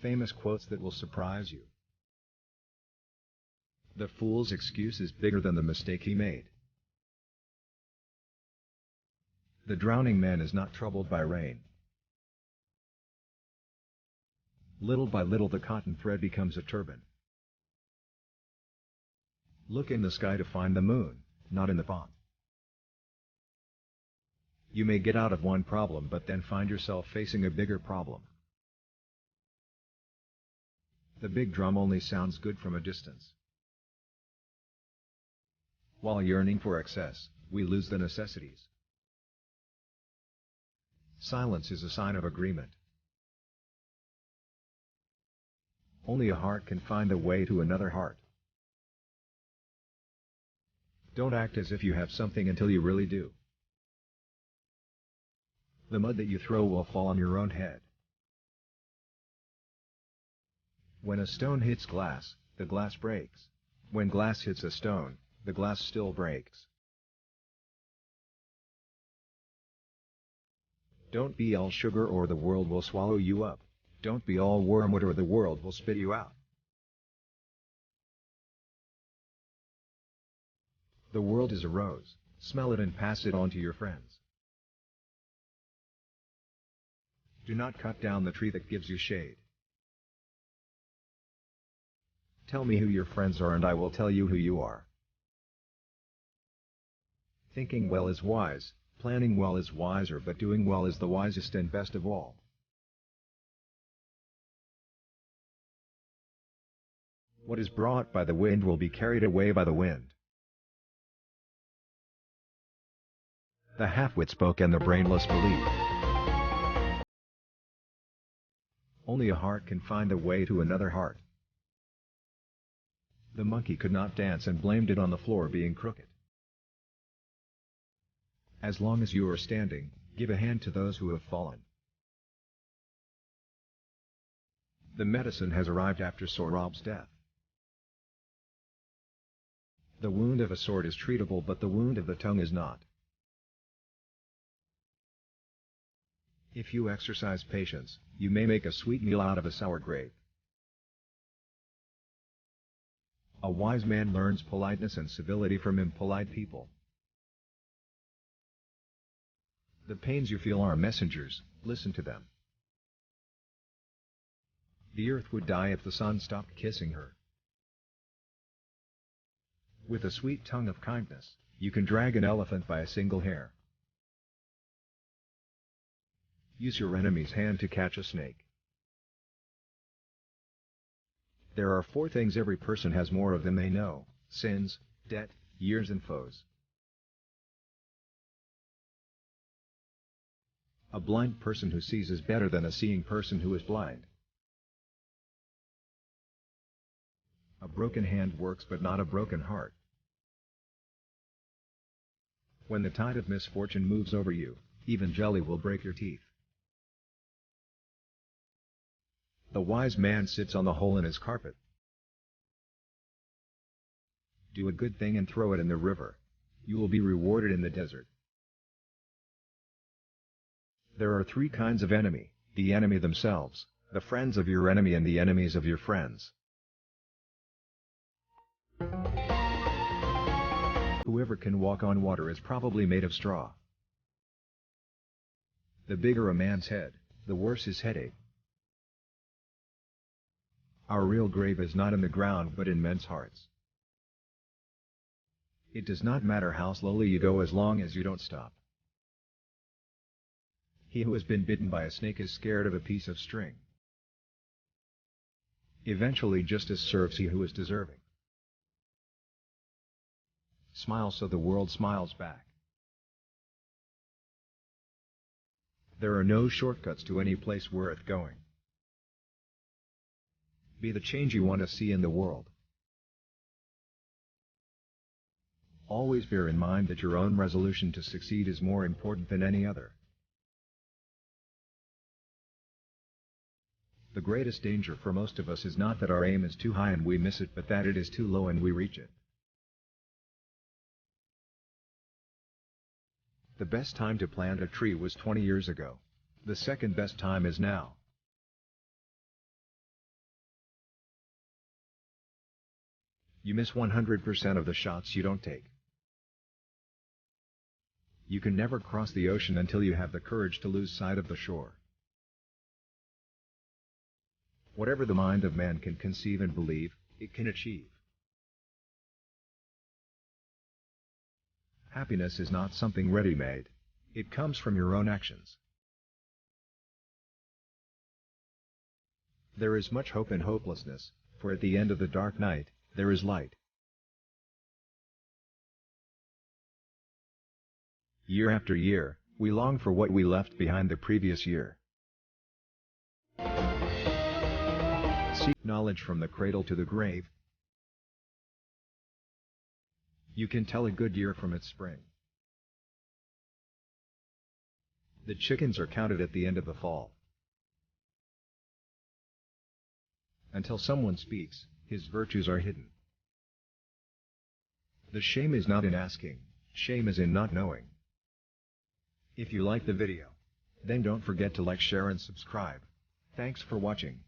Famous quotes that will surprise you. The fool's excuse is bigger than the mistake he made. The drowning man is not troubled by rain. Little by little the cotton thread becomes a turban. Look in the sky to find the moon, not in the pond. You may get out of one problem but then find yourself facing a bigger problem. The big drum only sounds good from a distance. While yearning for excess, we lose the necessities. Silence is a sign of agreement. Only a heart can find the way to another heart. Don't act as if you have something until you really do. The mud that you throw will fall on your own head. When a stone hits glass, the glass breaks. When glass hits a stone, the glass still breaks. Don't be all sugar or the world will swallow you up. Don't be all wormwood or the world will spit you out. The world is a rose. Smell it and pass it on to your friends. Do not cut down the tree that gives you shade. Tell me who your friends are and I will tell you who you are. Thinking well is wise, planning well is wiser, but doing well is the wisest and best of all. What is brought by the wind will be carried away by the wind. The half-wit spoke and the brainless believed. Only a heart can find the way to another heart. The monkey could not dance and blamed it on the floor being crooked. As long as you are standing, give a hand to those who have fallen. The medicine has arrived after Sohrab's death. The wound of a sword is treatable, but the wound of the tongue is not. If you exercise patience, you may make a sweet meal out of a sour grape. A wise man learns politeness and civility from impolite people. The pains you feel are messengers, listen to them. The earth would die if the sun stopped kissing her. With a sweet tongue of kindness, you can drag an elephant by a single hair. Use your enemy's hand to catch a snake. There are 4 things every person has more of than they know: sins, debt, years and foes. A blind person who sees is better than a seeing person who is blind. A broken hand works but not a broken heart. When the tide of misfortune moves over you, even jelly will break your teeth. The wise man sits on the hole in his carpet. Do a good thing and throw it in the river. You will be rewarded in the desert. There are 3 kinds of enemy: the enemy themselves, the friends of your enemy, and the enemies of your friends. Whoever can walk on water is probably made of straw. The bigger a man's head, the worse his headache. Our real grave is not in the ground but in men's hearts. It does not matter how slowly you go as long as you don't stop. He who has been bitten by a snake is scared of a piece of string. Eventually justice serves he who is deserving. Smile so the world smiles back. There are no shortcuts to any place worth going. Be the change you want to see in the world. Always bear in mind that your own resolution to succeed is more important than any other. The greatest danger for most of us is not that our aim is too high and we miss it, but that it is too low and we reach it. The best time to plant a tree was 20 years ago. The second best time is now. You miss 100% of the shots you don't take. You can never cross the ocean until you have the courage to lose sight of the shore. Whatever the mind of man can conceive and believe, it can achieve. Happiness is not something ready-made. It comes from your own actions. There is much hope in hopelessness, for at the end of the dark night, there is light. Year after year, we long for what we left behind the previous year. Seek knowledge from the cradle to the grave. You can tell a good year from its spring. The chickens are counted at the end of the fall. Until someone speaks, his virtues are hidden. The shame is not in asking, shame is in not knowing. If you like the video, then don't forget to like, share and subscribe. Thanks for watching.